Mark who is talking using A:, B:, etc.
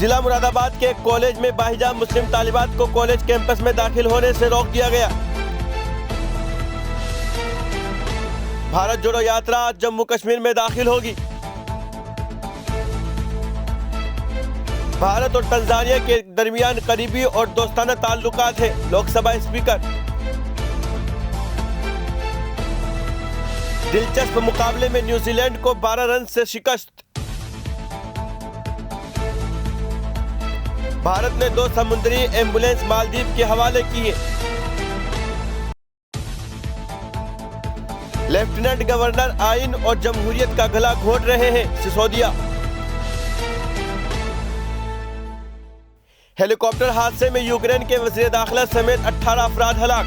A: जिला मुरादाबाद के एक कॉलेज में बाहिजान मुस्लिम तालिबात को कॉलेज कैंपस में दाखिल होने से रोक दिया गया। भारत जोड़ो यात्रा आज जम्मू कश्मीर में दाखिल होगी। भारत और तंजानिया के दरमियान करीबी और दोस्ताना ताल्लुकात हैं। लोकसभा स्पीकर। दिलचस्प मुकाबले में न्यूजीलैंड को 12 रन से शिकस्त। भारत ने 2 समुद्री एम्बुलेंस मालदीव के हवाले किए। लेफ्टिनेंट गवर्नर आइन और जमहूरियत का गला घोट रहे हैं। सिसोदिया। हेलीकॉप्टर हादसे में यूक्रेन के वज़ीर दाखिला समेत 18 अफराद हलाक।